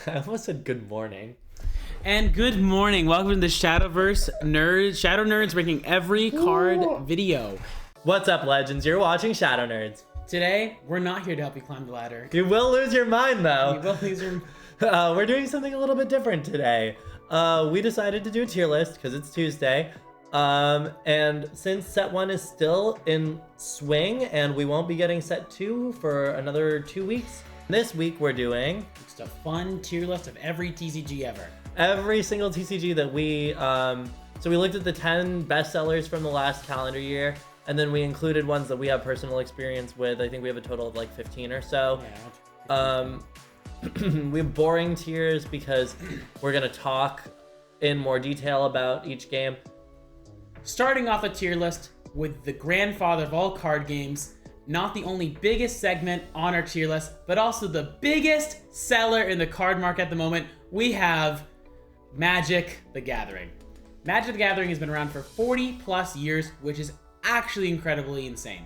I almost said good morning. And good morning. Welcome to the Shadowverse Shadow Nerds ranking every card video. What's up, legends? You're watching Shadow Nerds. Today, we're not here to help you climb the ladder. You will lose your mind, though. You will lose your... We're doing something a little bit different today. We decided to do a tier list because it's Tuesday. And since set 1 is still in swing and we won't be getting set 2 for another 2 weeks, this week we're doing just a fun tier list of every TCG ever. Every single TCG that we, so we looked at the 10 bestsellers from the last calendar year, and then we included ones that we have personal experience with. I think we have a total of like 15 or so. Yeah. We have boring tiers because we're gonna talk in more detail about each game. Starting off a tier list with the grandfather of all card games, not the only biggest segment on our tier list, but also the biggest seller in the card market at the moment, we have Magic the Gathering. Magic the Gathering has been around for 40 plus years, which is actually incredibly insane.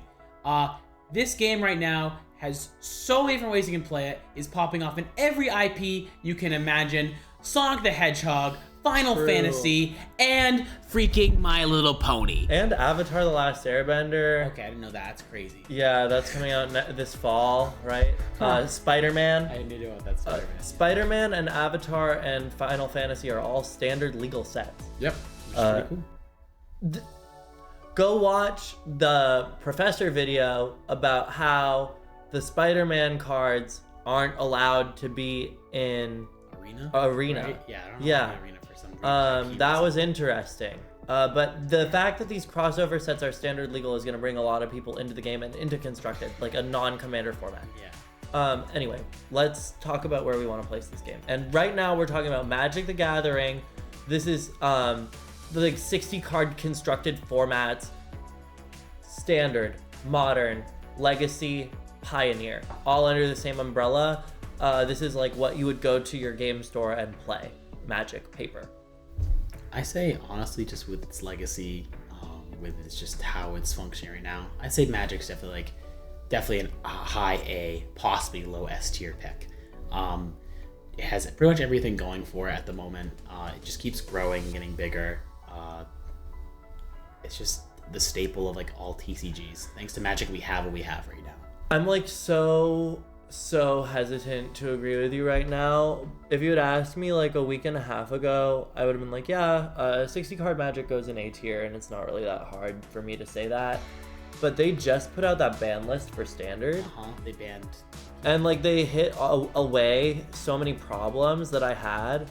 This game right now has so many different ways you can play it, is popping off in every IP you can imagine. Sonic the Hedgehog, Final Fantasy, and freaking My Little Pony. And Avatar: The Last Airbender. Okay, I didn't know that. That's crazy. Yeah, that's coming out this fall, right? Spider-Man. I didn't know about that Spider-Man. Spider-Man and Avatar and Final Fantasy are all standard legal sets. Yep. Pretty cool. Go watch the Professor video about how the Spider-Man cards aren't allowed to be in Arena. Right? Yeah, I don't know Yeah. Arena for some reason. That was interesting. But the fact that these crossover sets are standard legal is going to bring a lot of people into the game and into Constructed, like a non-commander format. Yeah. Anyway, let's talk about where we want to place this game. And right now we're talking about Magic the Gathering. This is the like 60 card constructed formats: Standard, Modern, Legacy, Pioneer, all under the same umbrella. This is like what you would go to your game store and play. Magic paper. I say honestly, just with its legacy, with it's just how it's functioning right now, I'd say Magic's definitely a high A, possibly low S tier pick. It has pretty much everything going for it at the moment. It just keeps growing and getting bigger. It's just the staple of like all TCGs. Thanks to Magic, we have what we have right now. I'm like so hesitant to agree with you right now. If you had asked me like a week and a half ago, I would have been like, yeah, 60 card Magic goes in A tier, and it's not really that hard for me to say that. But they just put out that ban list for Standard. They banned. And like they hit away so many problems that I had.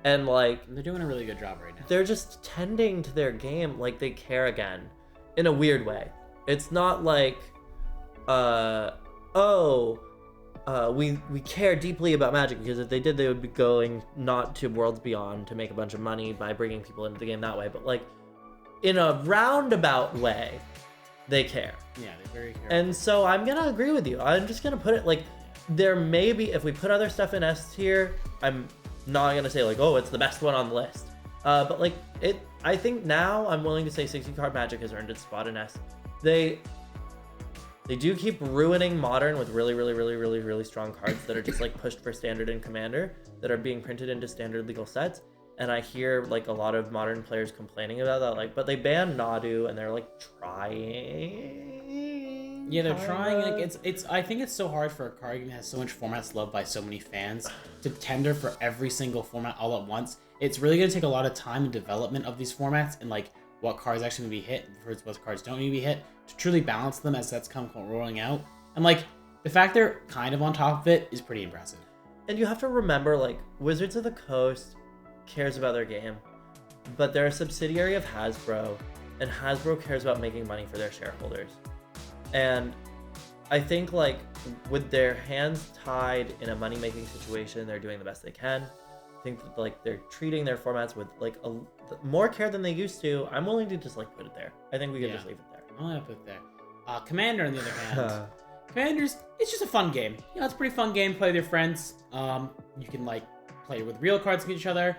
And like they're doing a really good job right now. They're just tending to their game like they care again, in a weird way. It's not like, we care deeply about Magic, because if they did, they would be going not to Worlds Beyond to make a bunch of money by bringing people into the game that way. But like, in a roundabout way, they care. Yeah, they're very care. And so I'm gonna agree with you. I'm just gonna put it like, there may be, if we put other stuff in S tier, I'm not gonna say like, oh, it's the best one on the list. But like I think now I'm willing to say 60 card Magic has earned its spot in S. They do keep ruining Modern with really strong cards that are just like pushed for Standard and Commander that are being printed into standard legal sets. And I hear like a lot of Modern players complaining about that, like, but they banned Nadu and they're like trying. Yeah, they're trying. Like it's. I think it's so hard for a card game that has so much formats loved by so many fans to tender for every single format all at once. It's really gonna take a lot of time and development of these formats and like what cards actually need to be hit versus what cards don't need to be hit to truly balance them as sets come rolling out. And like the fact they're kind of on top of it is pretty impressive. And you have to remember, like, Wizards of the Coast cares about their game, but they're a subsidiary of Hasbro, and Hasbro cares about making money for their shareholders. And I think like with their hands tied in a money-making situation, they're doing the best they can. I think that, like, they're treating their formats with like more care than they used to. I'm willing to just like put it there. I think we could just leave it there. I'm gonna put it there. Commander, on the other hand, Commander's, it's just a fun game. You know, it's a pretty fun game. Play with your friends. You can like play with real cards against each other.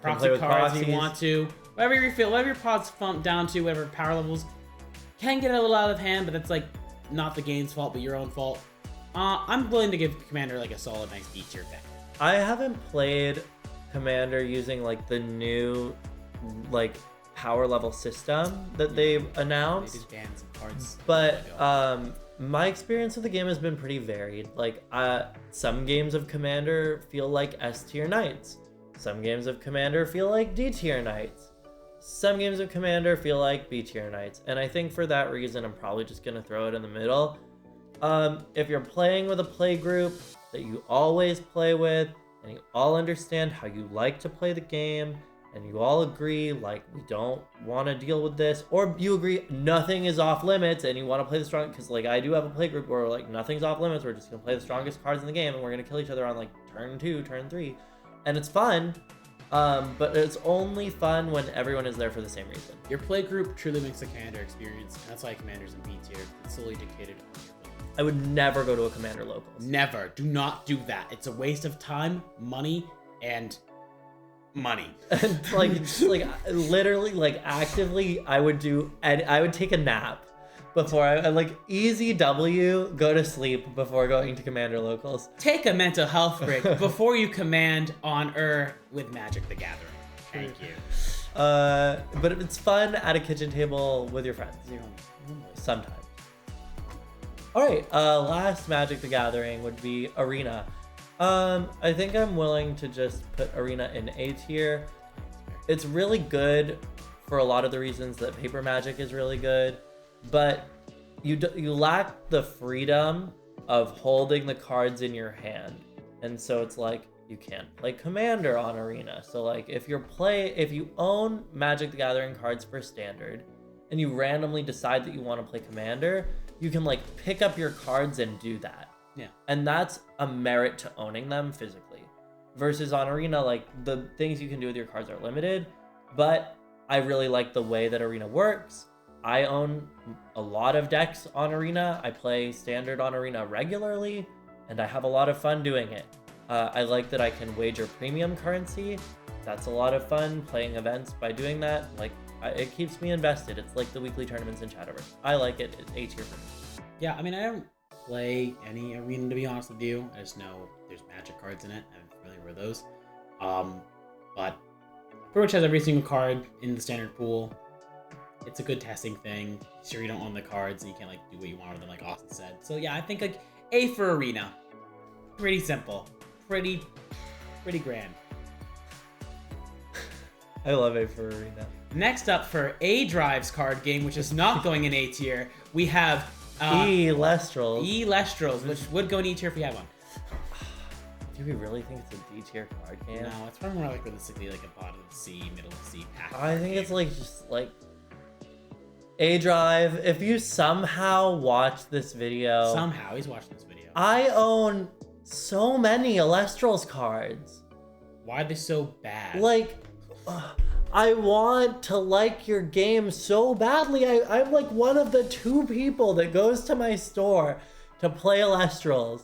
Proxy cards if you want to. Whatever you feel, whatever your pod's down to, whatever power levels. Can get a little out of hand, but that's like not the game's fault, but your own fault. I'm willing to give Commander like a solid, nice B tier deck. I haven't played Commander using like the new like power level system that they've announced. They did ban some cards. But my experience with the game has been pretty varied. Like some games of Commander feel like S tier Knights. Some games of Commander feel like D tier Knights. Some games of Commander feel like B tier Knights. And I think for that reason, I'm probably just gonna throw it in the middle. If you're playing with a play group that you always play with, and you all understand how you like to play the game, and you all agree, like, we don't want to deal with this, or you agree nothing is off limits, and you want to play the strong, because, like, I do have a play group where, like, nothing's off limits, we're just going to play the strongest cards in the game, and we're going to kill each other on, like, turn 2, turn 3, and it's fun, but it's only fun when everyone is there for the same reason. Your play group truly makes the Commander experience, and that's why Commander's in B tier. It's solely dictated on your play. I would never go to a Commander Locals. Never. Do not do that. It's a waste of time, money, and money. And like literally, like actively, I would take a nap before I like easy W, go to sleep before going to Commander Locals. Take a mental health break before you command on with Magic the Gathering. Thank you. But it's fun at a kitchen table with your friends. Sometimes. All right, last Magic the Gathering would be Arena. I think I'm willing to just put Arena in A tier. It's really good for a lot of the reasons that Paper Magic is really good, but you lack the freedom of holding the cards in your hand. And so it's like, you can't play Commander on Arena. So like, if you own Magic the Gathering cards for Standard, and you randomly decide that you want to play Commander, you can like pick up your cards and do that. Yeah. And that's a merit to owning them physically. Versus on Arena, like the things you can do with your cards are limited, but I really like the way that Arena works. I own a lot of decks on Arena. I play Standard on Arena regularly, and I have a lot of fun doing it. I like that I can wager premium currency. That's a lot of fun playing events by doing that. Like, it keeps me invested. It's like the weekly tournaments in Shadowverse. I like it. It's A tier for me. Yeah, I mean, I don't play any Arena, to be honest with you. I just know there's Magic cards in it. I'm familiar with those. But pretty much has every single card in the Standard pool. It's a good testing thing. Sure, you don't own the cards, and you can't like do what you want with them, like Austin said. So yeah, I think like A for Arena. Pretty simple. Pretty grand. I love A for Arena. Next up for A Drive's card game, which is not going in A tier, we have Elestrals. Elestrals, which would go in E tier if we had one. Do we really think it's a D tier card game? No, it's probably more like realistically like a bottom of the C, middle of the C pack. I think it's like just like A Drive. If you somehow watch this video, Somehow he's watching this video. I own so many Elestrals cards. Why are they so bad? Like, I want to like your game so badly. I'm like one of the 2 people that goes to my store to play Elestrals,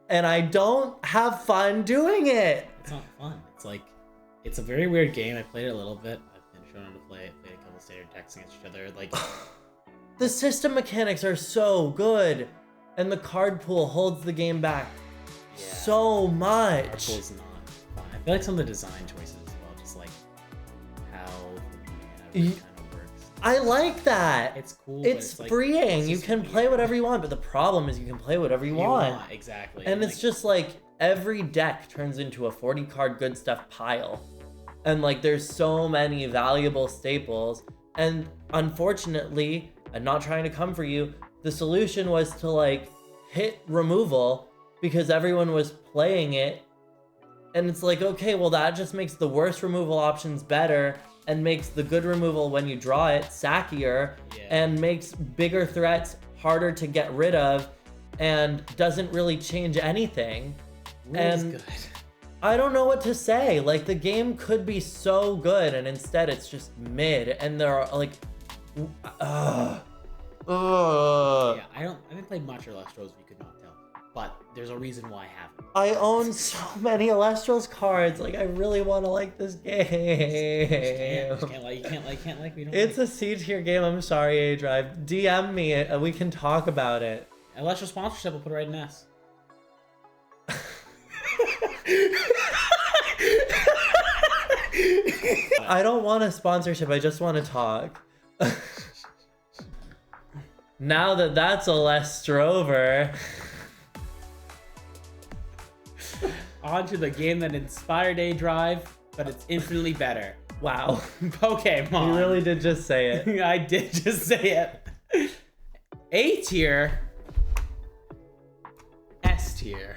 and I don't have fun doing it. It's not fun. It's like, it's a very weird game. I played it a little bit. I've been shown how to play it. Played a couple standard decks against each other. Like, the system mechanics are so good, and the card pool holds the game back so much. Card pool's not fun. I feel like some of the design choices as well, just like how the mana kind of works. I like that. It's cool. It's but freeing. It's you just can weird. play whatever you want, but the problem is you can play whatever you want. Exactly. And it's like, just like every deck turns into a 40 card good stuff pile. And like there's so many valuable staples. And unfortunately, I'm not trying to come for you, the solution was to like hit removal because everyone was playing it. And it's like, okay, well that just makes the worst removal options better and makes the good removal when you draw it sackier and makes bigger threats harder to get rid of and doesn't really change anything. and good. I don't know what to say. Like, the game could be so good and instead it's just mid, and there are like Yeah, I haven't played much Elestrals, if you could not tell. But there's a reason why I haven't. I own so many Elestrals cards. Like, I really want to like this game. You can't like. We don't. It's a C tier game. I'm sorry, A Drive. DM me. We can talk about it. Elestrals sponsorship, we'll put it right in S. I don't want a sponsorship. I just want to talk. Now that that's a Lestrover. On to the game that inspired A Drive, but it's infinitely better. Wow. Pokemon. You really did just say it. I did just say it. A tier. S tier.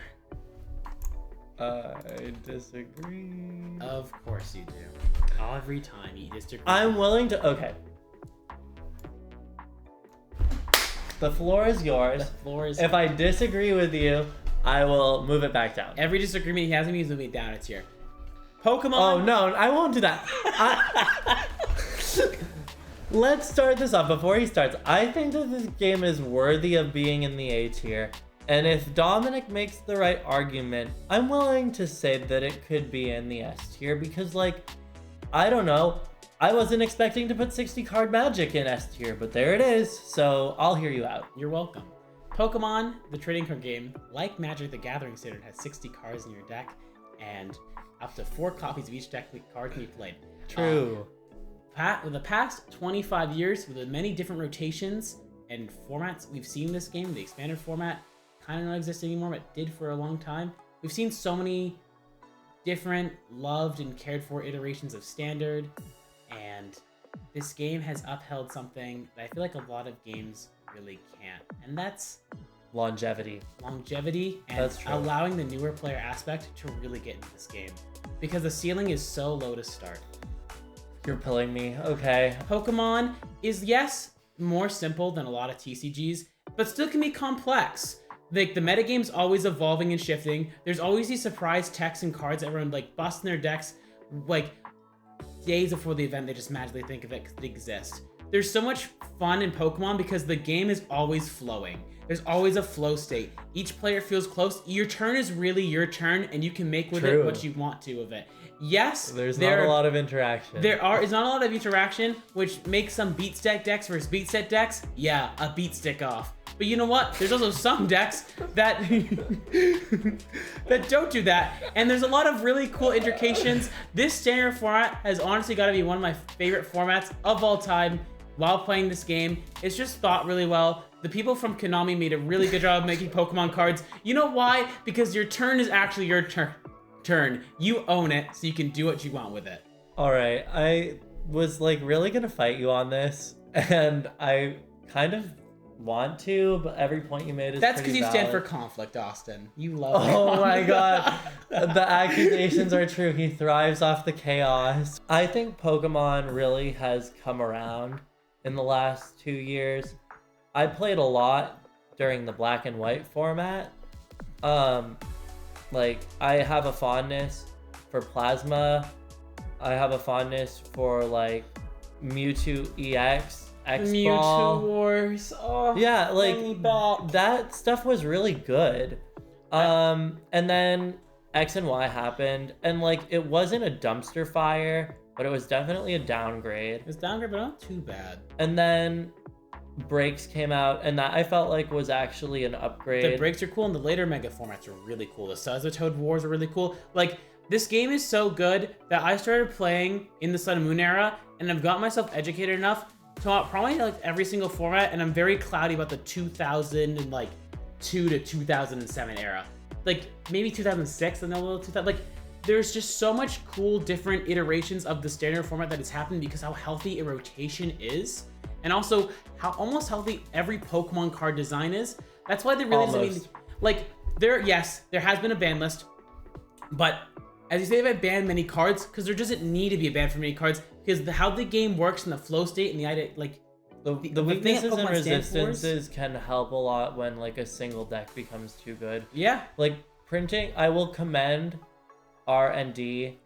I disagree. Of course you do. Every time you disagree. I'm willing to. Okay. The floor is yours. The floor is. If I disagree with you, I will move it back down. Every disagreement he has with me is moving down a tier. Pokemon. Oh no, I won't do that. Let's start this off. Before he starts, I think that this game is worthy of being in the A tier. And if Dominic makes the right argument, I'm willing to say that it could be in the S tier because, like, I don't know. I wasn't expecting to put 60 card Magic in S tier, but there it is. So I'll hear you out. You're welcome. Pokemon, the trading card game, like Magic the Gathering standard, has 60 cards in your deck, and up to 4 copies of each deck card can be played. True. In the past 25 years, with the many different rotations and formats we've seen this game, the expanded format kind of not exist anymore, but did for a long time. We've seen so many different loved and cared for iterations of standard, and this game has upheld something that I feel like a lot of games really can't, and that's Longevity and That's true. allowing the newer player aspect to really get into this game, because the ceiling is so low to start. You're pulling me. Okay. Pokemon is, yes, more simple than a lot of TCGs, but still can be complex. Like, the metagame's always evolving and shifting. There's always these surprise techs and cards that everyone, like, busts in their decks, like, days before the event. They just magically think of it because they exist. There's so much fun in Pokemon because the game is always flowing. There's always a flow state. Each player feels close. Your turn is really your turn, and you can make with it what you want to of it. Yes, there's not a lot of interaction. It's not a lot of interaction, which makes some beat stack decks versus beat set decks. Yeah, a beat stick off. But you know what? There's also some decks that that don't do that, and there's a lot of really cool intrications. This standard format has honestly got to be one of my favorite formats of all time. While playing this game, it's just thought really well. The people from Konami made a really good job of making Pokemon cards. You know why? Because your turn is actually your turn. You own it, so you can do what you want with it. All right, I was like really gonna fight you on this, and I kind of want to, but every point you made is that's because you valid. stand for conflict, Austin. You love Oh my god, the accusations are true. He thrives off the chaos. I think Pokemon really has come around in the last 2 years. I played a lot during the black and white format. Like, I have a fondness for Plasma. I have a fondness for, like, Mewtwo EX, X-Ball. Mewtwo Wars. Oh, yeah, like, that stuff was really good. And then X and Y happened, and, like, it wasn't a dumpster fire, but it was definitely a downgrade. It's downgrade, but not too bad. And then breaks came out, and that I felt like was actually an upgrade. The breaks are cool, and the later mega formats are really cool. The Sazatoad Wars are really cool. Like, this game is so good that I started playing in the Sun and Moon era, and I've got myself educated enough to probably like every single format, and I'm very cloudy about the 2002 to 2007 era. Like, maybe 2006 and then a little 2000. Like, there's just so much cool different iterations of the standard format that has happened because how healthy a rotation is. And also how almost healthy every Pokemon card design is. That's why there really doesn't like, there has been a ban list, but as you say, they've banned many cards because there doesn't need to be a ban for many cards because how the game works and the flow state and the idea, like the weaknesses and resistances can help a lot when like a single deck becomes too good. Yeah, like printing. I will commend R&D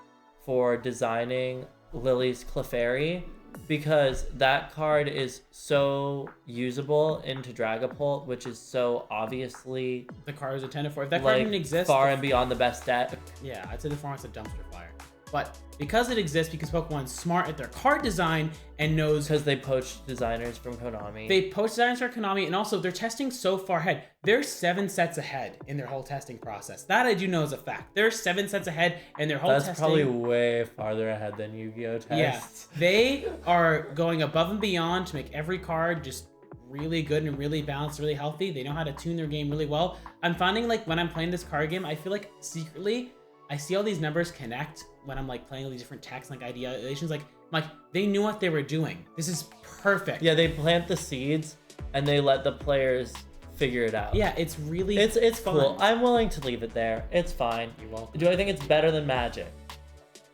for designing Lily's Clefairy, because that card is so usable into Dragapult, which is so obviously the card is intended for. If that card didn't exist, far and beyond the best deck. Yeah, I'd say the format's a dumpster fire. But because it exists, because Pokemon's smart at their card design and knows... Because they poached designers from Konami. They poached designers from Konami, and also they're testing so far ahead. They're 7 sets ahead in their whole testing process. That I do know is a fact. They're 7 sets ahead in their whole testing. That's probably way farther ahead than Yu-Gi-Oh! Tests. Yeah, they are going above and beyond to make every card just really good and really balanced, really healthy. They know how to tune their game really well. I'm finding like when I'm playing this card game, I feel like secretly I see all these numbers connect when I'm like playing all these different texts, like ideations. Like they knew what they were doing. This is perfect. Yeah, they plant the seeds and they let the players figure it out. Yeah, it's really it's fun. Cool. I'm willing to leave it there. It's fine. You're welcome. Do I think it's better than Magic?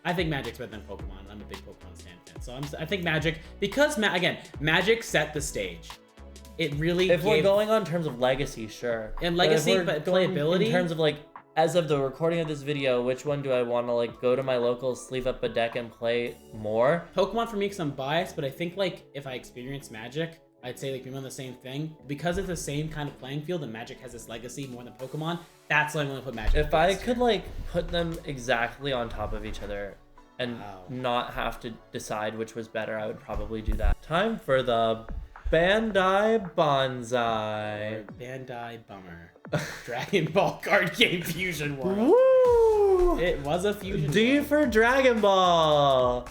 I think Magic's better than Pokemon. I'm a big Pokemon fan. So I think Magic, because again, Magic set the stage. It really If we're going on terms of legacy, sure. And legacy, but playability. In terms of like, as of the recording of this video, which one do I want to like go to my local, sleeve up a deck and play more? Pokemon for me, because I'm biased, but I think like if I experience Magic, I'd say like maybe on the same thing. Because it's the same kind of playing field and Magic has this legacy more than Pokemon, that's why I'm going to put Magic. If I could like put them exactly on top of each other and not have to decide which was better, I would probably do that. Time for the Bandai Bonsai. Bandai Bummer. Dragon Ball card game Fusion World. Woo! It was a Fusion D World. for Dragon Ball.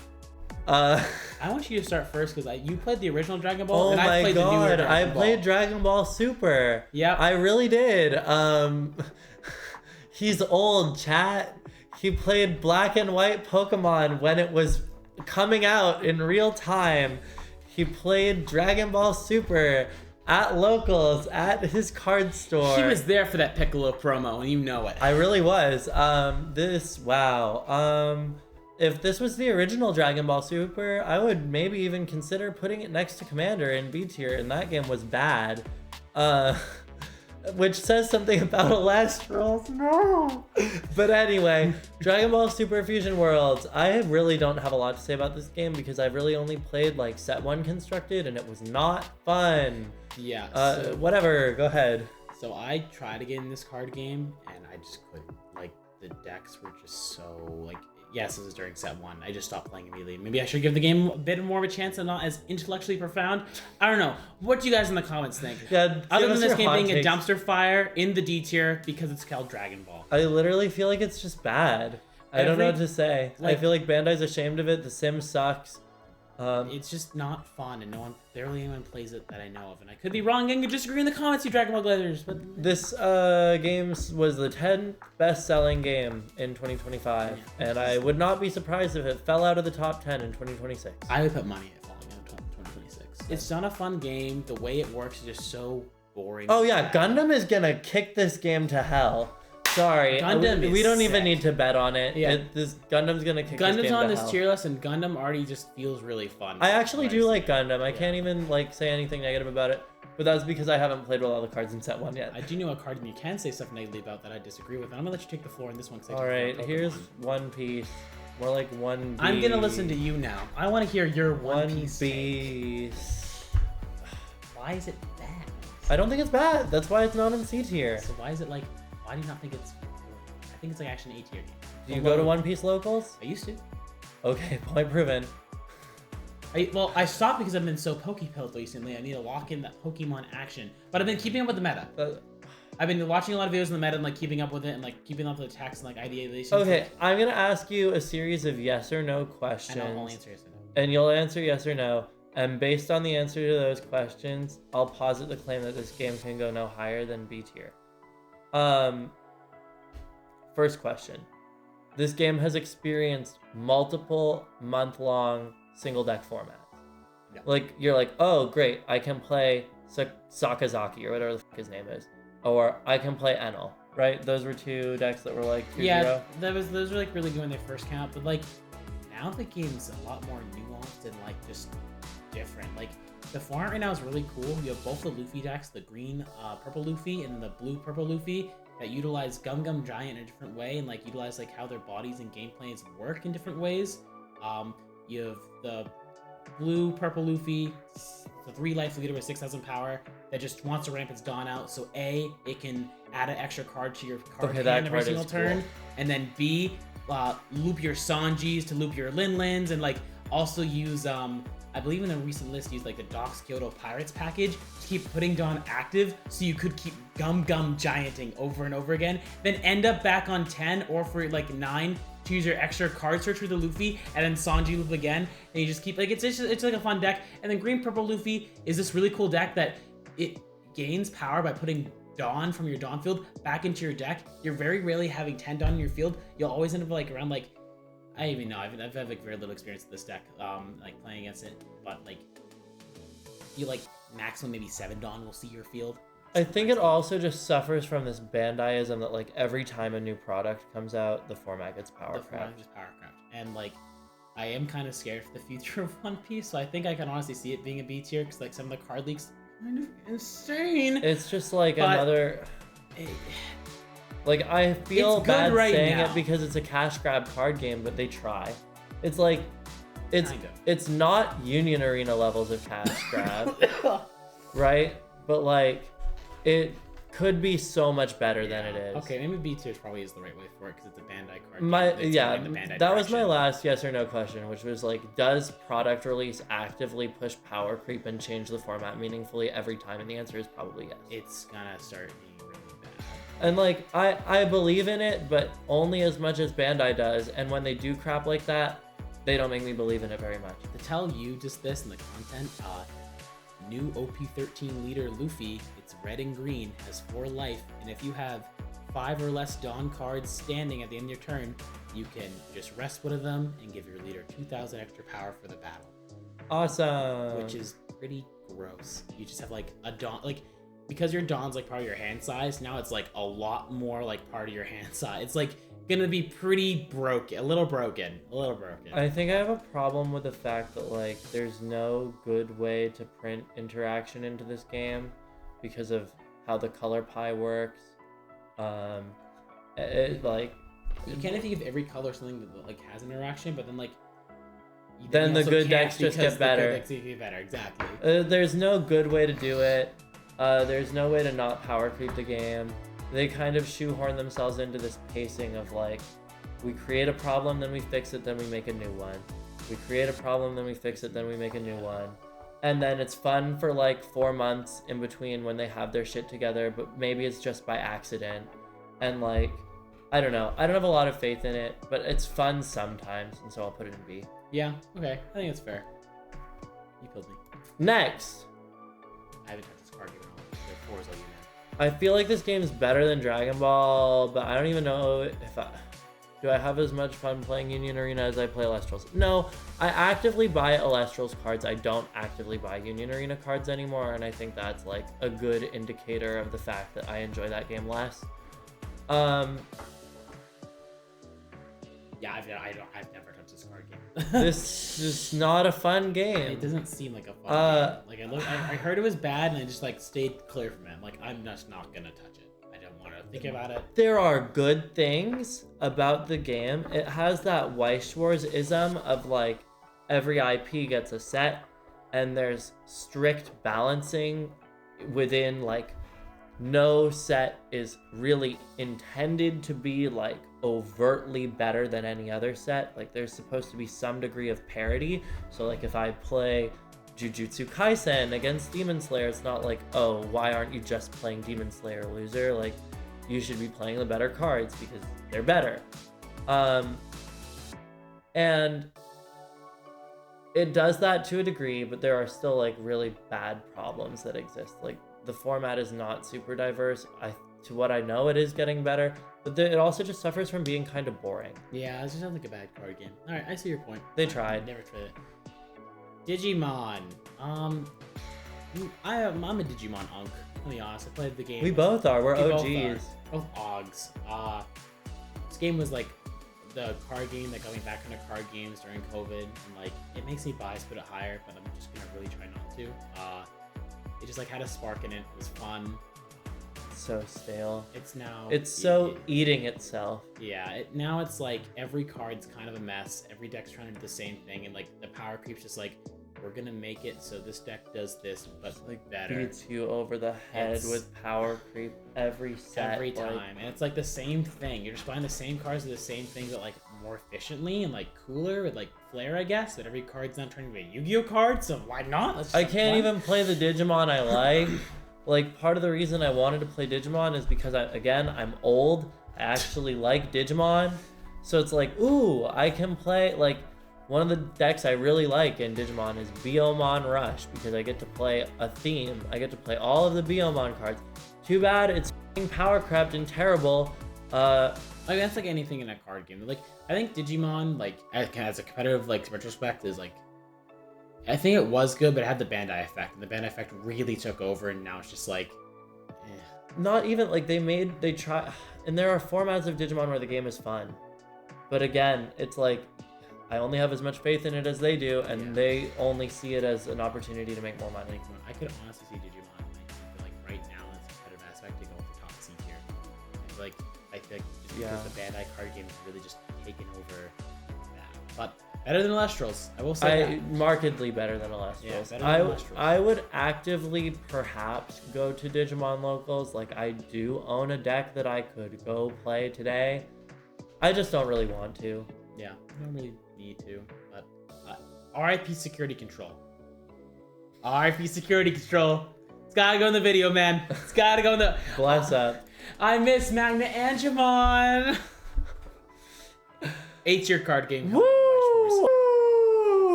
I want you to start first because you played the original Dragon Ball and I Oh my played the newer god, Dragon I Ball. played Dragon Ball Super. Yeah. I really did. He's old, chat. He played black and white Pokemon when it was coming out in real time. He played Dragon Ball Super at locals, at his card store. He was there for that Piccolo promo, and you know it. I really was. If this was the original Dragon Ball Super, I would maybe even consider putting it next to Commander in B tier, and that game was bad. Which says something about Elestrals. No! But anyway, Dragon Ball Super Fusion Worlds. I really don't have a lot to say about this game because I've really only played like set 1 constructed and it was not fun. Yeah. Whatever, go ahead. So I tried to get in this card game and I just couldn't. Like the decks were just so like. Yes, this is during set 1. I just stopped playing immediately. Maybe I should give the game a bit more of a chance and not as intellectually profound. I don't know. What do you guys in the comments think? Yeah, other than this game being a dumpster fire in the D tier because it's called Dragon Ball. I literally feel like it's just bad. I don't know what to say. I feel like Bandai's ashamed of it. The sim sucks. It's just not fun, and barely anyone plays it that I know of. And I could be wrong and could disagree in the comments, you Dragon Ball Glazers. But this game was the 10th best-selling game in 2025, and I would not be surprised if it fell out of the top 10 in 2026. I would put money at falling out of 2026. It's not a fun game. The way it works is just so boring. Oh yeah, Gundam is gonna kick this game to hell. Sorry, we don't even need to bet on it. Yeah. This Gundam's gonna kick this game to hell. Gundam's on this tier list, and Gundam already just feels really fun. I actually do like Gundam. I can't even like say anything negative about it, but that's because I haven't played with all the cards in set 1 yet. I do know a card you can say stuff negatively about that I disagree with, and I'm gonna let you take the floor in this one. All right, here's One Piece. More like One. I'm gonna listen to you now. I want to hear your One Piece. Why is it bad? I don't think it's bad. That's why it's not in C tier. So why is it like? Why do you not think it's? I think it's like actually an A tier game. Do you go to One Piece locals? I used to. Okay, point proven. Well, I stopped because I've been so Pokepilled recently. I need to lock in that Pokemon action. But I've been keeping up with the meta. I've been watching a lot of videos in the meta and like keeping up with it and like keeping up with the attacks and like ideations. Okay, I'm gonna ask you a series of yes or no questions. And I'll answer yes or no. And you'll answer yes or no. And based on the answer to those questions, I'll posit the claim that this game can go no higher than B tier. First question. This game has experienced multiple month-long single deck formats. Yeah. Like, you're like, oh, great, I can play Sakazaki or whatever the fuck his name is. Or I can play Enel, right? Those were 2 decks that were like 2-0. Yeah, those were like really good when they first came out, but like now the game's a lot more nuanced and like just different. Like the format right now is really cool. You have both the Luffy decks, the green purple Luffy and the blue purple Luffy, that utilize Gum Gum Giant in a different way and like utilize like how their bodies and game plans work in different ways. You have the blue purple Luffy, the 3 life leader with 6,000 power that just wants to ramp its Dawn out. So A, it can add an extra card to your card hand every single turn, and then B, loop your Sanjis to loop your Linlins, and like also use I believe in the recent list used like the Docs Kyoto Pirates package to keep putting Dawn active so you could keep Gum Gianting over and over again, then end up back on 10 or for like 9 to use your extra card search for the Luffy and then Sanji loop again, and you just keep like it's like a fun deck. And then Green Purple Luffy is this really cool deck that it gains power by putting Dawn from your Dawn field back into your deck. You're very rarely having 10 Dawn in your field. You'll always end up like around like, I don't even know. I've had like very little experience with this deck, like playing against it. But like, you like maximum maybe 7 Dawn will see your field. I think it also just suffers from this Bandaiism that like every time a new product comes out, the format gets power craft. And like, I am kind of scared for the future of One Piece, so I think I can honestly see it being a B tier because like some of the card leaks kind of insane. It's just like another. Like, I feel bad saying it because it's a cash grab card game, but they try. It's like, it's not Union Arena levels of cash grab, right? But like, it could be so much better than it is. Okay, maybe B tier probably is the right way for it because it's a Bandai card game. That was my last yes or no question, which was like, does product release actively push power creep and change the format meaningfully every time? And the answer is probably yes. It's gonna start being really bad. And like, I believe in it, but only as much as Bandai does. And when they do crap like that, they don't make me believe in it very much. To tell you just this in the content, new OP13 leader Luffy, it's red and green, has 4 life, and if you have 5 or less Dawn cards standing at the end of your turn, you can just rest one of them and give your leader 2,000 extra power for the battle. Awesome. Which is pretty gross. You just have like a Dawn, like, because your Dawn's like part of your hand size, now it's like a lot more like part of your hand size. It's like gonna be pretty broken, a little broken. I think I have a problem with the fact that like there's no good way to print interaction into this game because of how the color pie works. It like, you can't think of every color something that like has interaction, but then like then the good decks just get better. Exactly. There's no good way to do it. There's no way to not power creep the game. They kind of shoehorn themselves into this pacing of like, we create a problem, then we fix it, then we make a new one. We create a problem, then we fix it, then we make a new one. And then it's fun for like 4 months in between when they have their shit together, but maybe it's just by accident. And like, I don't know. I don't have a lot of faith in it, but it's fun sometimes, and so I'll put it in B. Yeah, okay. I think that's fair. You killed me. Next! I haven't touched this card game at all. There are 4s all you know. I feel like this game's better than Dragon Ball, but I don't even know if do I have as much fun playing Union Arena as I play Elestrals. No, I actively buy Elestrals cards. I don't actively buy Union Arena cards anymore, and I think that's like a good indicator of the fact that I enjoy that game less. Yeah, I've never touched this card game. This is not a fun game. It doesn't seem like a fun game. Like I heard it was bad, and I just like stayed clear from it. I'm like, I'm just not gonna touch it. I don't want to think about it. There are good things about the game. It has that Weiss Schwarz-ism of like every IP gets a set, and there's strict balancing within like no set is really intended to be like overtly better than any other set. Like there's supposed to be some degree of parity. So like if I play Jujutsu Kaisen against Demon Slayer, it's not like, oh, why aren't you just playing Demon Slayer, loser? Like you should be playing the better cards because they're better. And it does that to a degree, but there are still like really bad problems that exist. Like the format is not super diverse. To what I know, it is getting better, but it also just suffers from being kind of boring. Yeah, it just sounds like a bad card game. All right, I see your point. They tried. Never tried it. Digimon. I'm a Digimon unk. I'll be honest. I played the game. We both are. We're OGs. Both OGs. This game was like the card game that got me back into card games during COVID, and like it makes me biased, put it higher, but I'm just gonna really try not to. It just like had a spark in it. It was fun. So stale. It's so eating itself. Yeah, now it's like every card's kind of a mess. Every deck's trying to do the same thing, and like the power creep's just like, we're gonna make it so this deck does this, but like better. Beats you over the head with power creep every set. Every time, and it's like the same thing. You're just buying the same cards with the same things at like more efficiently and like cooler with like flair, I guess. But every card's not turning into a Yu-Gi-Oh card, so why not? Let's just I have can't fun. even play the Digimon I like. Like, part of the reason I wanted to play Digimon is because, I'm old. I actually like Digimon. So it's like, ooh, I can play, like, one of the decks I really like in Digimon is Biomon Rush, because I get to play a theme. I get to play all of the Biomon cards. Too bad it's f***ing power crept and terrible. Like, that's like anything in a card game. Like, I think Digimon, like, as a competitive, like, retrospect is, like, I think it was good, but it had the Bandai effect, and the Bandai effect really took over, and now it's just, like, Not even, like, they try, and there are formats of Digimon where the game is fun. But again, it's like, I only have as much faith in it as they do, and they only see it as an opportunity to make more money. I could honestly see Digimon, like right now, in its competitive aspect, to go with the top seed here. It's like, I think just because the Bandai card game has really just taken over that. But better than Elestrals, I will say that. Markedly better than Elestrals. Yeah, better than Elestrals. I would actively perhaps go to Digimon Locals. Like, I do own a deck that I could go play today. I just don't really want to. Yeah, I don't really need to. But RIP Security Control. RIP Security Control. It's gotta go in the video, man. It's gotta go in the... Bless up. I miss Magna Angemon. 8-tier card game. Woo!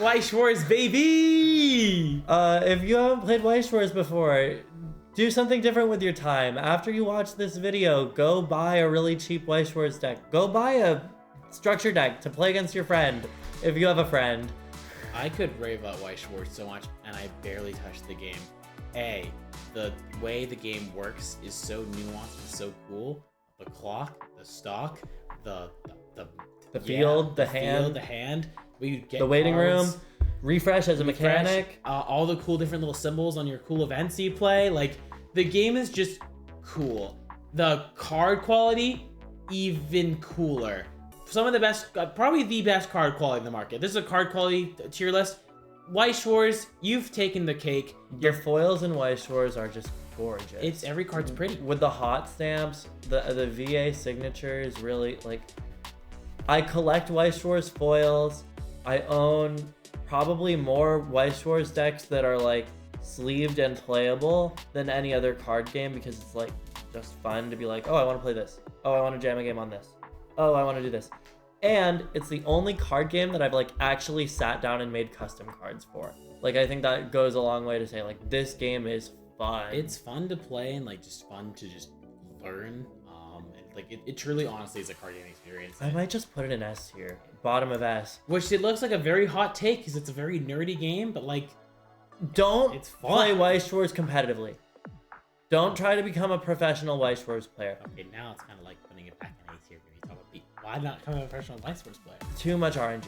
Weiss Schwarz, baby! If you haven't played Weiss Schwarz before, do something different with your time. After you watch this video, go buy a really cheap Weiss Schwarz deck. Go buy a structure deck to play against your friend, if you have a friend. I could rave about Weiss Schwarz so much, and I barely touched the game. The way the game works is so nuanced and so cool. The clock, the stock, the field, the hand, where you get the waiting cards, room, refresh as a mechanic, all the cool different little symbols on your cool events you play. Like, the game is just cool. The card quality, even cooler. Some of the best, probably the best card quality in the market. This is a card quality tier list. Weiss Schwarz, you've taken the cake. Your foils in Weiss Schwarz are just gorgeous. Every card's pretty. With the hot stamps, the VA signatures, really, like, I collect Weiss Schwarz foils. I own probably more Weiss Schwarz decks that are like sleeved and playable than any other card game, because it's like just fun to be like, oh, I want to play this. Oh, I want to jam a game on this. Oh, I want to do this. And it's the only card game that I've like actually sat down and made custom cards for. Like, I think that goes a long way to say, like, this game is fun. It's fun to play and like just fun to just learn. And, like, it truly, honestly, is a card game experience. I might just put it in S tier, bottom of S. Which it looks like a very hot take because it's a very nerdy game, but like, don't fun. play Weiss Schwarz competitively. Don't try to become a professional Weiss Schwarz player. Okay, now it's kind of like putting it back in A tier. When you talk about why not become a professional Weiss Schwarz player? Too much RNG.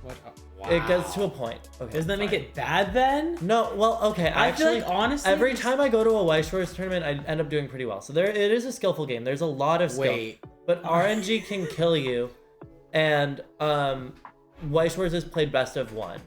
What? Wow. It gets to a point. Okay, doesn't that make it bad then? No, well, okay. I Actually, feel like, honestly, every time I go to a Weiss Schwarz tournament, I end up doing pretty well. So it is a skillful game. There's a lot of skill. But RNG can kill you. And Weiss Schwarz is played best of one.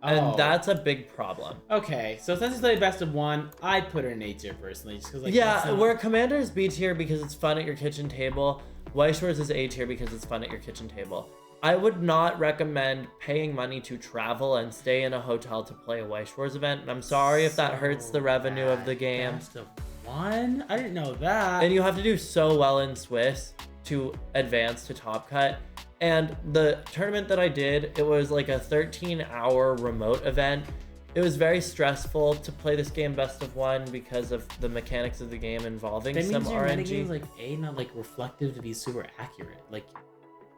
And that's a big problem. Okay, so since it's played best of one, I'd put her in A tier personally. Just cause, like, yeah, where Commander is B tier because it's fun at your kitchen table, Weiss Schwarz is A tier because it's fun at your kitchen table. I would not recommend paying money to travel and stay in a hotel to play a Weiss Schwarz event. And I'm sorry if that hurts the revenue of the game. Best of one? I didn't know that. And you have to do so well in Swiss to advance to Top Cut. And the tournament that I did, it was like a 13-hour remote event. It was very stressful to play this game best of one because of the mechanics of the game involving some RNG. That means like not like reflective to be super accurate. Like,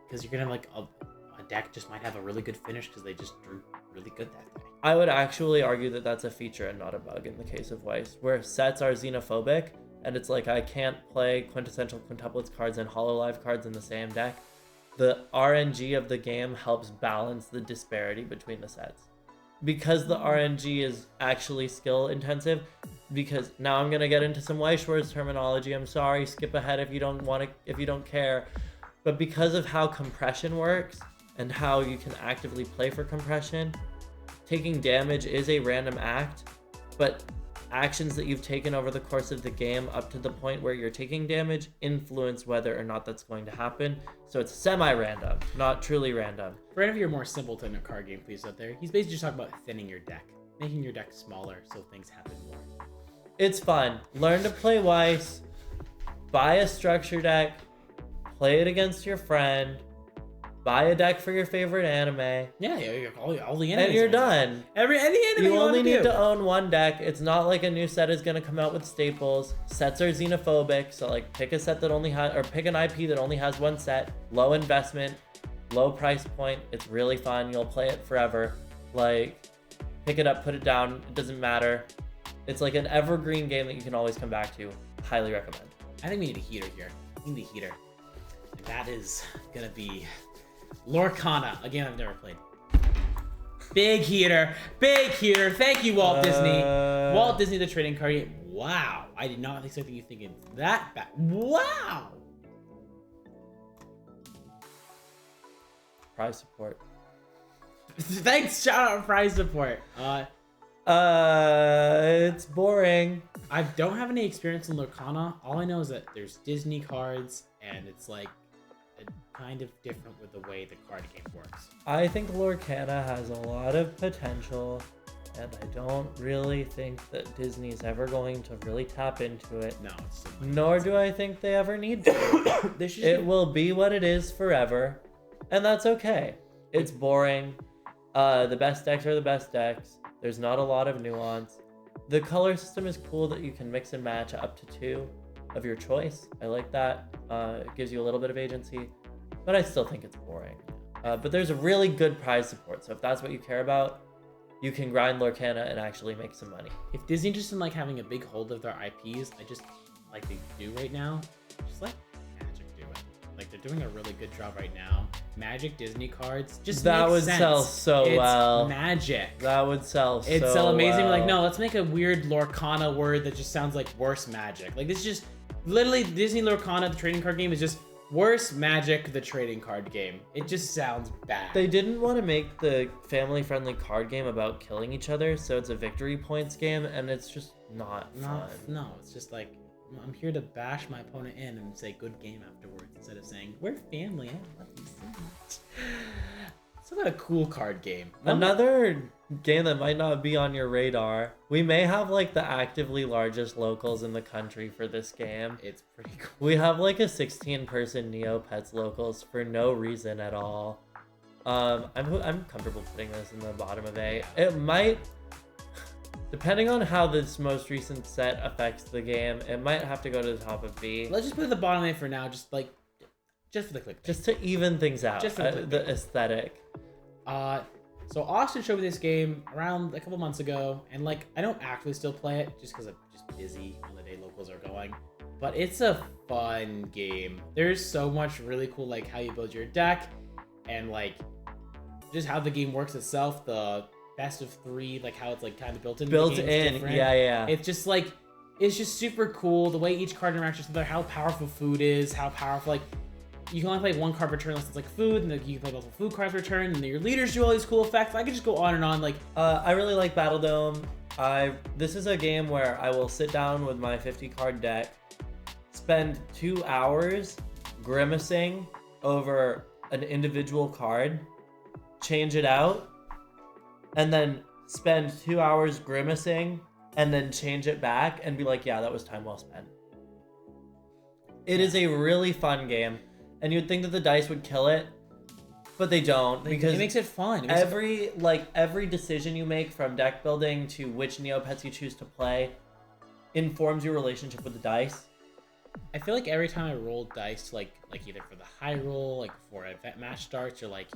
because you're gonna have like a deck just might have a really good finish because they just drew really good that day. I would actually argue that that's a feature and not a bug in the case of Weiss, where sets are xenophobic, and it's like I can't play quintessential quintuplets cards and hololive cards in the same deck. The RNG of the game helps balance the disparity between the sets. Because the RNG is actually skill intensive, because now I'm gonna get into some Weiss Schwarz terminology. I'm sorry, skip ahead if you don't care. But because of how compression works and how you can actively play for compression, taking damage is a random act, but actions that you've taken over the course of the game up to the point where you're taking damage influence whether or not that's going to happen. So it's semi-random, not truly random. For any of your more simpleton card game please out there, he's basically just talking about thinning your deck, making your deck smaller so things happen more. It's fun. Learn to play Weiss, buy a structure deck, play it against your friend, buy a deck for your favorite anime. Yeah, all the animes. And you're done. Any anime you only need to own one deck. It's not like a new set is going to come out with staples. Sets are xenophobic, so like pick a set that only has, or pick an IP that only has one set. Low investment, low price point. It's really fun. You'll play it forever. Like, pick it up, put it down. It doesn't matter. It's like an evergreen game that you can always come back to. Highly recommend. I think we need a heater here. We need a heater. And that is gonna be Lorcana, a game I've never played. Big heater. Thank you, Walt Disney. Walt Disney, the trading card game. Wow. I did not expect you thinking that bad. Wow. Prize support. Thanks, shout out prize support. It's boring. I don't have any experience in Lorcana. All I know is that there's Disney cards, and it's like kind of different with the way the card game works. I think Lorcana has a lot of potential, and I don't really think that Disney's ever going to really tap into it. No, it's nor do I think they ever need to. It will be what it is forever, and that's okay. It's boring. The best decks are the best decks. There's not a lot of nuance. The color system is cool that you can mix and match up to 2 of your choice. I like that. It gives you a little bit of agency, but I still think it's boring. But there's a really good prize support, so if that's what you care about, you can grind Lorcana and actually make some money. If Disney just in like having a big hold of their IPs, I just like they do right now, just like Magic do it. Like they're doing a really good job right now. Magic Disney cards just that makes would sense. Sell so it's well. Magic. That would sell so It'd sell amazing. Well. Like no, let's make a weird Lorcana word that just sounds like worse Magic. Like this is just literally Disney Lorcana, the trading card game, is just worse Magic, the trading card game. It just sounds bad. They didn't want to make the family-friendly card game about killing each other, so it's a victory points game, and it's just not fun. No, it's just like I'm here to bash my opponent in and say good game afterwards instead of saying we're family. I love you so much. It's not a cool card game. Another game that might not be on your radar. We may have like the actively largest locals in the country for this game. It's pretty cool. We have like a 16-person Neopets locals for no reason at all. I'm comfortable putting this in the bottom of A. It might, depending on how this most recent set affects the game, it might have to go to the top of B. Let's just put it at the bottom A for now, just for the click. Just to even things out. Just for the aesthetic. So Austin showed me this game around a couple months ago, and like I don't actually still play it just because I'm just busy on the day locals are going. But it's a fun game. There's so much really cool, like how you build your deck, and like just how the game works itself. The best of 3, like how it's like kind of built in. Yeah. It's just like it's just super cool the way each card interacts with each other, how powerful food is, how powerful like. You can only play 1 card per turn unless it's like food, and then you can play multiple food cards per turn, and then your leaders do all these cool effects. I could just go on and on. Like, I really like Battle Dome. This is a game where I will sit down with my 50 card deck, spend 2 hours grimacing over an individual card, change it out, and then spend 2 hours grimacing, and then change it back, and be like, yeah, that was time well spent. It is a really fun game. And you'd think that the dice would kill it, but they don't, because it makes it fun. Every decision you make, from deck building to which Neopets you choose to play, informs your relationship with the dice. I feel like every time I roll dice, like either for the high roll, like before a match starts, or like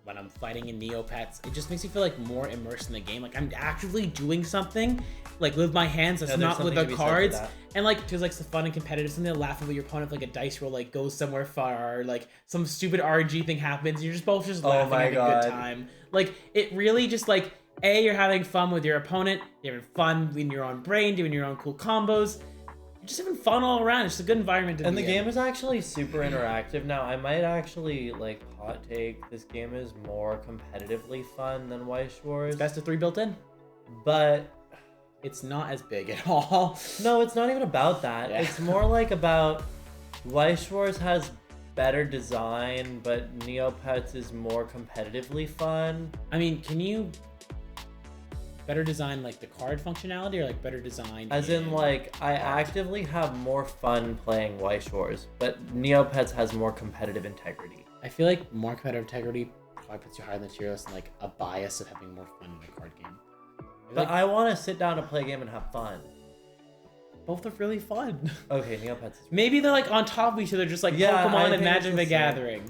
when I'm fighting in Neopets, it just makes me feel like more immersed in the game. Like I'm actively doing something, like with my hands, that's not with the cards. And like, there's like some fun and competitive, something to laugh with your opponent, like a dice roll like goes somewhere far, or like some stupid RNG thing happens, and you're just both just laughing, having a good time. Like it really just like, you're having fun with your opponent, you're having fun in your own brain, doing your own cool combos. Just having fun all around. It's a good environment to be in. And the game is actually super interactive now. I might actually, like, hot take, this game is more competitively fun than Weiss Schwarz. It's best of 3 built in. But it's not as big at all. No, it's not even about that. Yeah. It's more like about Weiss Schwarz has better design, but Neopets is more competitively fun. I mean, can you better design like the card functionality, or like better design? As in, like, I actively have more fun playing Weiss Schwarz, but Neopets has more competitive integrity. I feel like more competitive integrity probably puts you higher in the tier list, and like a bias of having more fun in a card game. But I want to sit down and play a game and have fun. Both are really fun. Okay, Neopets. Maybe they're like on top of each other, just like Pokemon and Magic the Gathering.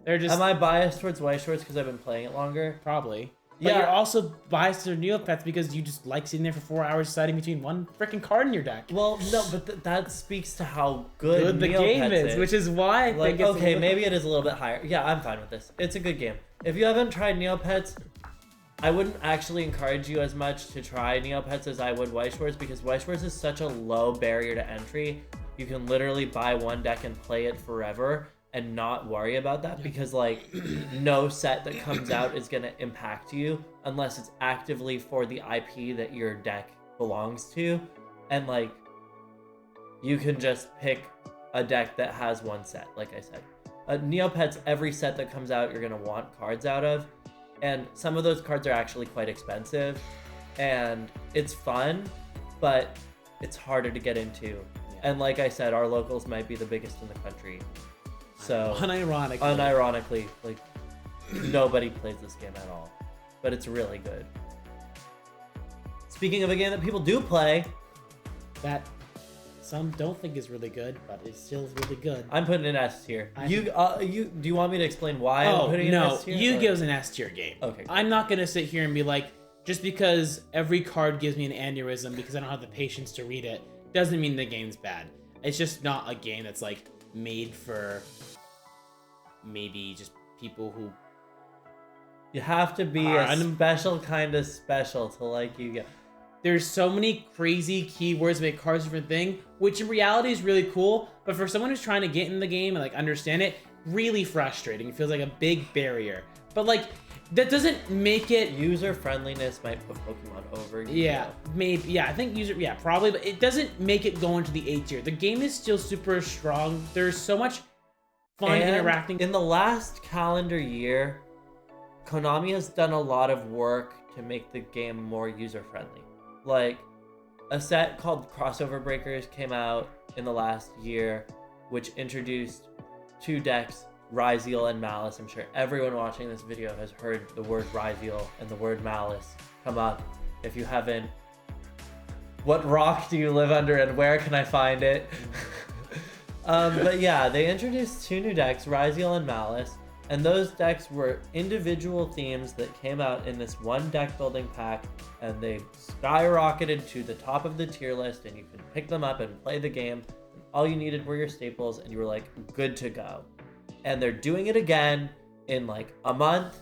They're just. Am I biased towards Weiss Schwarz because I've been playing it longer? Probably. But you're also biased to Neopets because you just like sitting there for 4 hours deciding between one freaking card in your deck. Well, no, but that speaks to how good the game is, which is why I like, think it's okay, maybe it is a little bit higher. Yeah, I'm fine with this. It's a good game. If you haven't tried Neopets, I wouldn't actually encourage you as much to try Neopets as I would Weiss Schwarz, because Weiss Schwarz is such a low barrier to entry. You can literally buy one deck and play it forever and not worry about that, because like no set that comes out is going to impact you unless it's actively for the IP that your deck belongs to. And like you can just pick a deck that has one set, like I said. Neopets, every set that comes out you're going to want cards out of, and some of those cards are actually quite expensive, and it's fun, but it's harder to get into. Yeah. And like I said, our locals might be the biggest in the country. So unironically, like nobody plays this game at all, but it's really good. Speaking of a game that people do play, that some don't think is really good, but it's still really good. I'm putting an S tier. Do you want me to explain why I'm putting an S tier? Yu-Gi-Oh's an S tier game. Okay. I'm not gonna sit here and be like, just because every card gives me an aneurysm because I don't have the patience to read it, doesn't mean the game's bad. It's just not a game that's like made for maybe just people who. You have to be a special kind of special to like Yu-Gi-Oh. There's so many crazy keywords to make cards different thing, which in reality is really cool, but for someone who's trying to get in the game and like understand it, really frustrating. It feels like a big barrier. But like that doesn't make it user friendliness might put Pokemon over Yu-Gi-Oh. Yeah, maybe. Yeah, I think probably, but it doesn't make it go into the A tier. The game is still super strong. There's so much fun interacting. In the last calendar year, Konami has done a lot of work to make the game more user friendly. Like, a set called Crossover Breakers came out in the last year, which introduced two decks, Ryzeal and Malice. I'm sure everyone watching this video has heard the word Ryzeal and the word Malice come up. If you haven't, what rock do you live under and where can I find it? But yeah, they introduced two new decks, Ryzeal and Malice, and those decks were individual themes that came out in this one deck building pack, and they skyrocketed to the top of the tier list, and you could pick them up and play the game. And all you needed were your staples, and you were like good to go. And they're doing it again in like a month.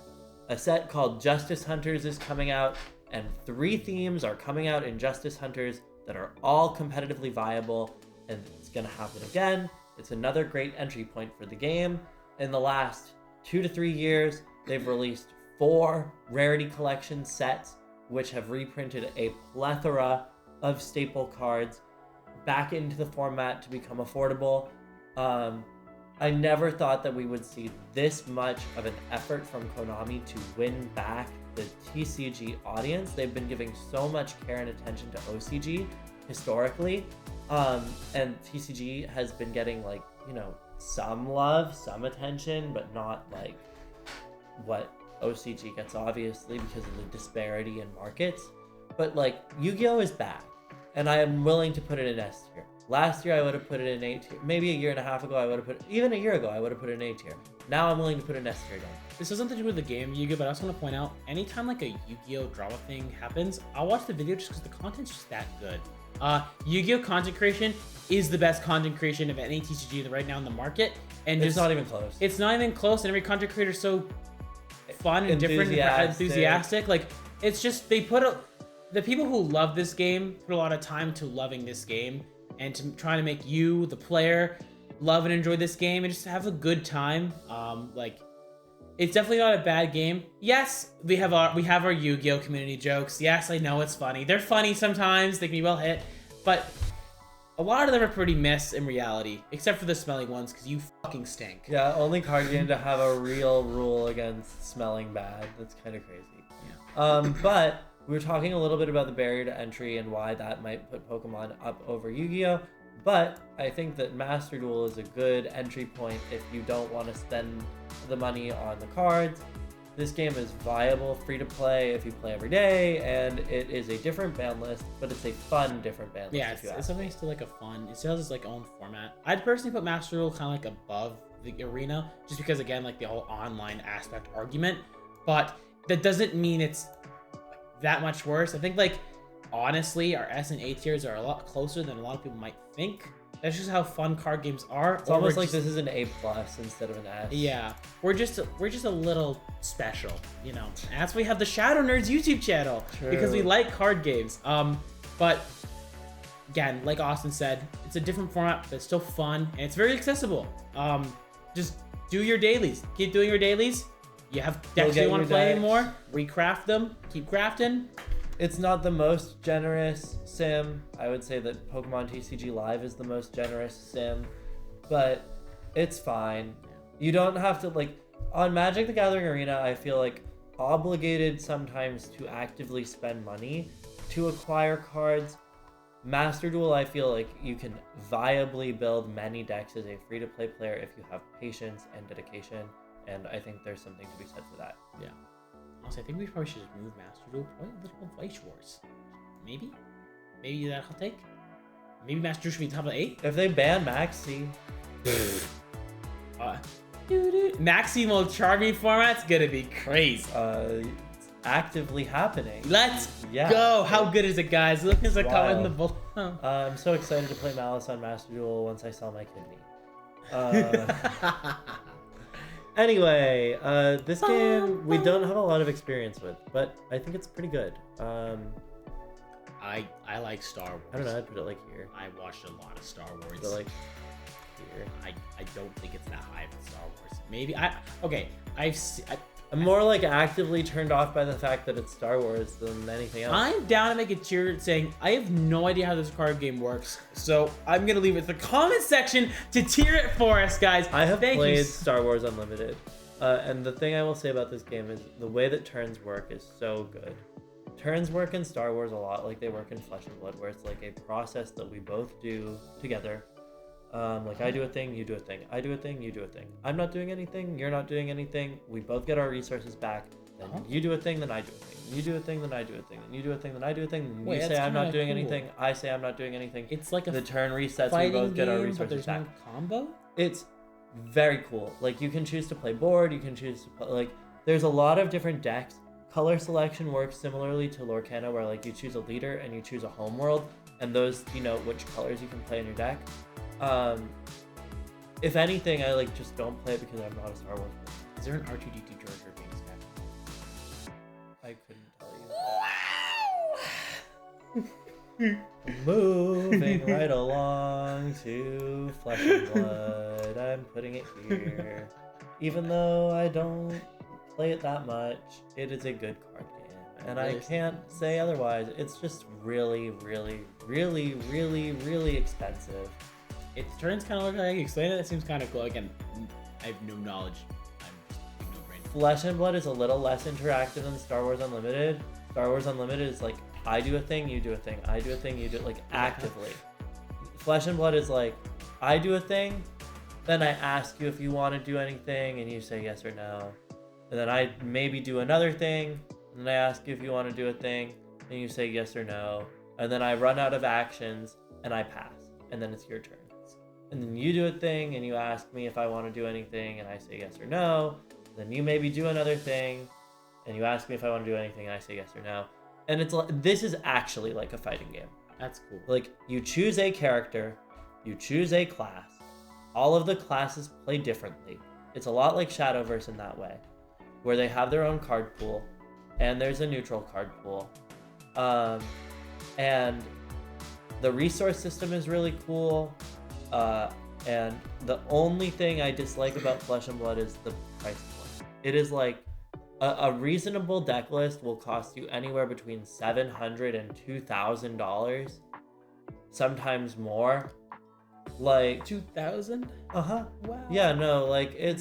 A set called Justice Hunters is coming out, and 3 themes are coming out in Justice Hunters that are all competitively viable, and it's gonna happen again. It's another great entry point for the game. In the last 2 to 3 years, they've released 4 Rarity Collection sets, which have reprinted a plethora of staple cards back into the format to become affordable. I never thought that we would see this much of an effort from Konami to win back the TCG audience. They've been giving so much care and attention to OCG historically, and TCG has been getting like, you know, some love, some attention, but not like what OCG gets, obviously, because of the disparity in markets. But like, Yu-Gi-Oh is back, and I am willing to put it in S tier. Last year I would have put it in A tier. Maybe a year and a half ago I would have put it, even a year ago I would have put it in A tier. Now I'm willing to put it in S tier again. This has nothing to do with the game Yu-Gi-Oh, but I also want to point out, anytime like a Yu-Gi-Oh drama thing happens, I'll watch the video just because the content's just that good. Yu-Gi-Oh content creation is the best content creation of any TCG right now in the market, and it's not even close. It's not even close, and every content creator is so fun and different and enthusiastic. Like, it's just, they put the people who love this game put a lot of time to loving this game and to trying to make you, the player, love and enjoy this game and just have a good time. Like, It's definitely not a bad game. Yes, we have our Yu-Gi-Oh community jokes. Yes, I know it's funny. They're funny sometimes. They can be well hit, but a lot of them are pretty miss in reality, except for the smelling ones, because you fucking stink. Yeah, only card game to have a real rule against smelling bad. That's kind of crazy. Yeah. But we were talking a little bit about the barrier to entry and why that might put Pokemon up over Yu-Gi-Oh! But I think that Master Duel is a good entry point if you don't want to spend the money on the cards. This game is viable, free to play if you play every day, and it is a different ban list, but it's a fun different ban list. Yeah, it's something still like a fun. It still has its like own format. I'd personally put Master Duel kind of like above the arena, just because again like the whole online aspect argument. But that doesn't mean it's that much worse. I think like honestly, our S and A tiers are a lot closer than a lot of people might think. That's just how fun card games are. It's almost like this is an A+ instead of an S. Yeah, we're just a little special, you know. And that's why we have the Shadow Nerds YouTube channel. True. Because we like card games. But again, like Austin said, it's a different format, but it's still fun and it's very accessible. Just do your dailies. Keep doing your dailies. You have decks you want to play anymore. Recraft them. Keep crafting. It's not the most generous sim. I would say that Pokemon TCG Live is the most generous sim, but it's fine. You don't have to, like, on Magic the Gathering Arena, I feel like obligated sometimes to actively spend money to acquire cards. Master Duel, I feel like you can viably build many decks as a free-to-play player if you have patience and dedication, and I think there's something to be said for that. Yeah. Honestly, I think we probably should just move Master Duel probably a little Weiss Schwarz. Maybe that'll take. Maybe Master Duel should be top of 8. If they ban Maxi, Maximo Charming format's gonna be crazy. It's actively happening. Let's go. How good is it, guys? Look at the comment in the below. I'm so excited to play Malice on Master Duel once I sell my kidney. Anyway, this game we don't have a lot of experience with, but I think it's pretty good. I like Star Wars. I don't know, I'd put it like here. I watched a lot of Star Wars. But like here. I don't think it's that high for Star Wars. Maybe I'm more like actively turned off by the fact that it's Star Wars than anything else. I'm down to make a tier saying I have no idea how this card game works, so I'm gonna leave it in the comment section to tier it for us, guys. I have played Star Wars Unlimited, and the thing I will say about this game is the way that turns work is so good. Turns work in Star Wars a lot like they work in Flesh and Blood, where it's like a process that we both do together. Like I do a thing, you do a thing. I do a thing, you do a thing. I'm not doing anything, you're not doing anything. We both get our resources back. Then you do a thing, then I do a thing. You do a thing, then I do a thing. Then you do a thing, then I do a thing. Then you say I'm not doing anything. I say I'm not doing anything. It's like the turn resets. We both get our resources back. No combo. It's very cool. Like you can choose to play board. You can choose to play, like there's a lot of different decks. Color selection works similarly to Lorcana, where like you choose a leader and you choose a home world, and those which colors you can play in your deck. If anything, I like just don't play it because I'm not a Star Wars person. Is there an R2D2 Jar Jar Binks back? I couldn't tell you. Moving right along to Flesh and Blood. I'm putting it here. Even though I don't play it that much, it is a good card game. And I can't say otherwise. It's just really, really, really, really, really expensive. It turns kind of like explain it. It seems kind of cool. Again, I have no knowledge. I'm just no brain. Flesh and Blood is a little less interactive than Star Wars Unlimited. Star Wars Unlimited is like I do a thing, you do a thing. I do a thing, you do it, like actively. Flesh and Blood is like I do a thing, then I ask you if you want to do anything, and you say yes or no. And then I maybe do another thing, and then I ask you if you want to do a thing, and you say yes or no. And then I run out of actions, and I pass. And then it's your turn. And then you do a thing and you ask me if I want to do anything and I say yes or no. Then you maybe do another thing and you ask me if I want to do anything and I say yes or no. And it's like, this is actually like a fighting game. That's cool. Like you choose a character, you choose a class. All of the classes play differently. It's a lot like Shadowverse in that way, where they have their own card pool and there's a neutral card pool. And the resource system is really cool. And the only thing I dislike about Flesh and Blood is the price point. It is like a reasonable deck list will cost you anywhere between $700 and $2,000, sometimes more. Like 2,000? Wow. Yeah, no, like it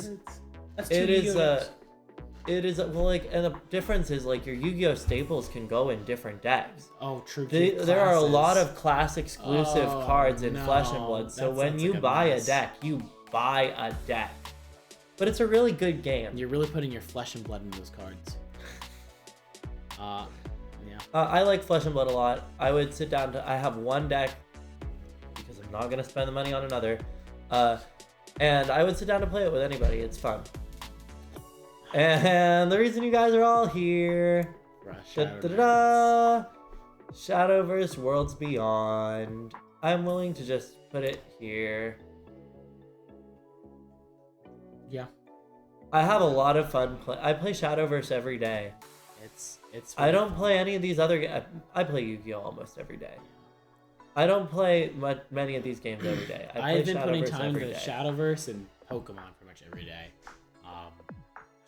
is well, like, and the difference is like your Yu-Gi-Oh staples can go in different decks. Oh, true. There are a lot of class exclusive cards in Flesh and Blood. So when you buy a deck, you buy a deck. But it's a really good game. You're really putting your flesh and blood in those cards. Yeah. I like Flesh and Blood a lot. I would sit down I have one deck because I'm not gonna spend the money on another. And I would sit down to play it with anybody. It's fun. And the reason you guys are all here, Shadowverse Worlds Beyond. I'm willing to just put it here. Yeah. I have a lot of fun. I play Shadowverse every day. It's. I don't play any of these other. I play Yu-Gi-Oh almost every day. I don't play many of these games every day. I've been putting time into Shadowverse and Pokemon pretty much every day.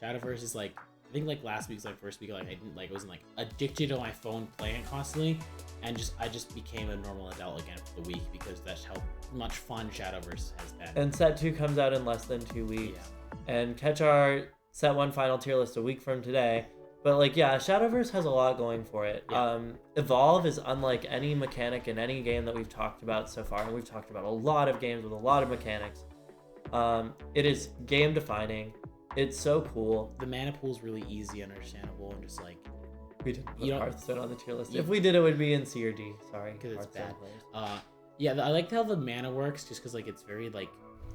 Shadowverse is like, I think like last week's like first week, like I didn't like, I wasn't like addicted to my phone playing it constantly, and I just became a normal adult again for the week because that's how much fun Shadowverse has been. And set 2 comes out in less than 2 weeks, and catch our set 1 final tier list a week from today. But like, yeah, Shadowverse has a lot going for it. Yeah. Evolve is unlike any mechanic in any game that we've talked about so far, and we've talked about a lot of games with a lot of mechanics. It is game defining. It's so cool. The mana pool is really easy, understandable, and just like we didn't put Hearthstone on the tier list. If we did, it would be in C or D. Sorry, because it's bad. Yeah, I like how the mana works, just because like it's very like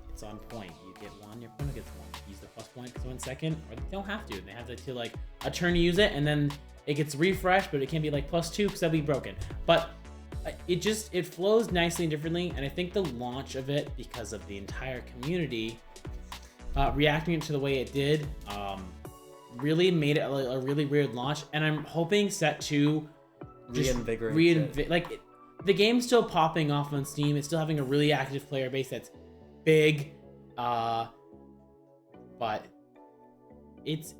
it's on point. You get one, your opponent gets one. Use the plus point because 1 second, or they don't have to. They have to like a turn to use it, and then it gets refreshed, but it can be like +2 because that'll be broken. But it flows nicely and differently, and I think the launch of it, because of the entire community reacting to the way it did, really made it a really weird launch. And I'm hoping set 2 reinvigorate the game's still popping off on Steam. It's still having a really active player base that's big, but it's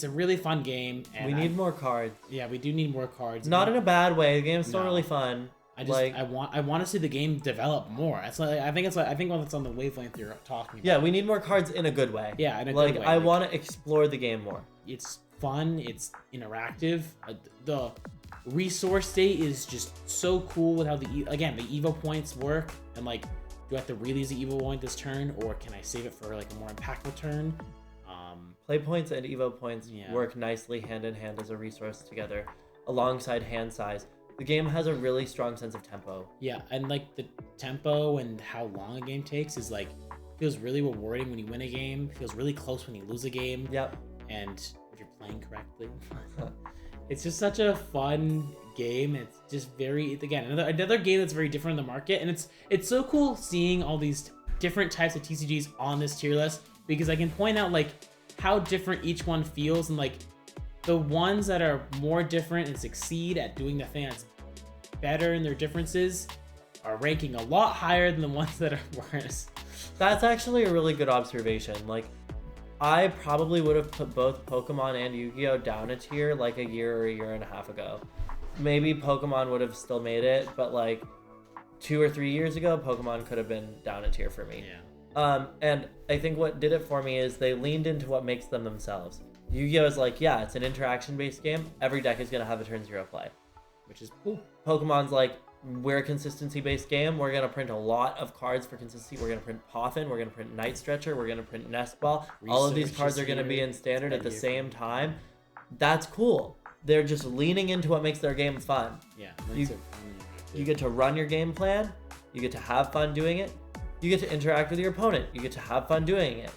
a really fun game. And we need more cards. Yeah, we do need more cards. Not in a bad way. The game's still really fun. I want to see the game develop more. I think that's on the wavelength you're talking about. Yeah, we need more cards in a good way. Yeah, in a good way. I want to explore the game more. It's fun. It's interactive. The resource state is just so cool with how the Evo points work, and like, do I have to release the Evo point this turn, or can I save it for like a more impactful turn? Play points and Evo points work nicely hand in hand as a resource together, alongside hand size. The game has a really strong sense of tempo. Yeah, and like the tempo and how long a game takes is like, feels really rewarding when you win a game. Feels really close when you lose a game. Yep. And if you're playing correctly, it's just such a fun game. It's just very, again, another game that's very different in the market, and it's so cool seeing all these different types of TCGs on this tier list, because I can point out like how different each one feels, and like the ones that are more different and succeed at doing the thing that's better in their differences are ranking a lot higher than the ones that are worse. That's actually a really good observation. Like, I probably would have put both Pokemon and Yu-Gi-Oh down a tier like a year or a year and a half ago. Maybe Pokemon would have still made it, but like 2 or 3 years ago, Pokemon could have been down a tier for me. Yeah. And I think what did it for me is they leaned into what makes them themselves. Yu-Gi-Oh is like, yeah, it's an interaction-based game. Every deck is going to have a turn 0 play, which is cool. Pokemon's like, we're a consistency-based game. We're going to print a lot of cards for consistency. We're going to print Poffin. We're going to print Night Stretcher. We're going to print Nest Ball. All of these cards are going to be in standard at the same time. That's cool. They're just leaning into what makes their game fun. Yeah. You get to run your game plan. You get to have fun doing it. You get to interact with your opponent. You get to have fun doing it.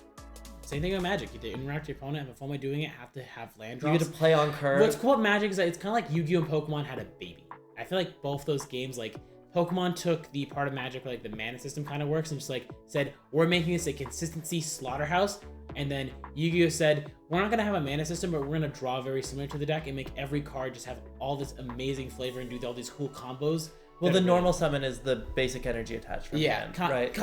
Same thing with Magic. You get to interact with your opponent, have fun by doing it, have to have land drops. You get to play on curve. What's cool about Magic is that it's kind of like Yu-Gi-Oh! And Pokemon had a baby. I feel like both those games, like, Pokemon took the part of Magic where like the mana system kind of works and just like said, we're making this a consistency slaughterhouse. And then Yu-Gi-Oh! Said, we're not going to have a mana system, but we're going to draw very similar to the deck and make every card just have all this amazing flavor and do all these cool combos Well, the normal summon is the basic energy attached from the end, right?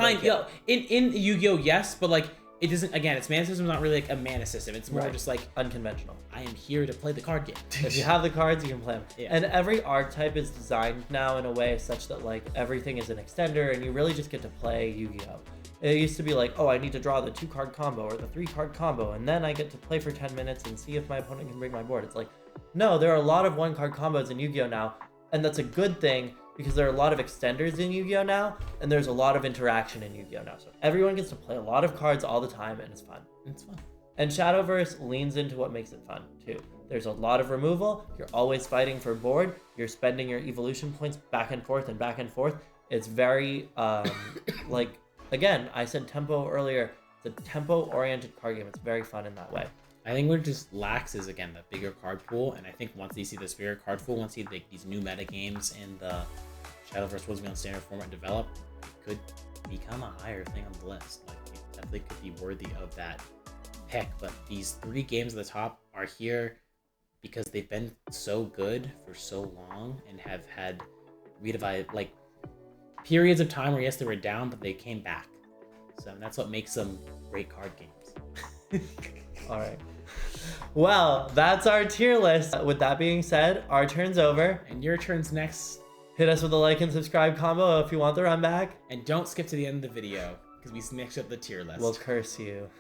In Yu-Gi-Oh, yes, but like it doesn't. Again, its mana system is not really like a mana system. It's more just like unconventional. I am here to play the card game. If you have the cards, you can play them. Yeah. And every archetype is designed now in a way such that like everything is an extender, and you really just get to play Yu-Gi-Oh. It used to be like, oh, I need to draw the 2-card combo or the 3-card combo, and then I get to play for 10 minutes and see if my opponent can bring my board. It's like, no, there are a lot of 1-card combos in Yu-Gi-Oh now, and that's a good thing because there are a lot of extenders in Yu-Gi-Oh now, and there's a lot of interaction in Yu-Gi-Oh now. So everyone gets to play a lot of cards all the time, and it's fun. It's fun. And Shadowverse leans into what makes it fun, too. There's a lot of removal. You're always fighting for board. You're spending your evolution points back and forth and back and forth. It's very, like... Again, I said tempo earlier. It's a tempo-oriented card game. It's very fun in that way. I think what just lacks is, again, the bigger card pool. And I think once they see this bigger card pool, once they see like, these new meta games and the Shadowverse Worlds Beyond Standard format develop, it could become a higher thing on the list. Like, it definitely could be worthy of that pick. But these 3 games at the top are here because they've been so good for so long and have had like periods of time where yes they were down but they came back, so that's what makes them great card games. All right, well, that's our tier list. With that being said, our turn's over and your turn's next. Hit us with a like and subscribe combo if you want the run back, and don't skip to the end of the video because we mixed up the tier list. We'll curse you.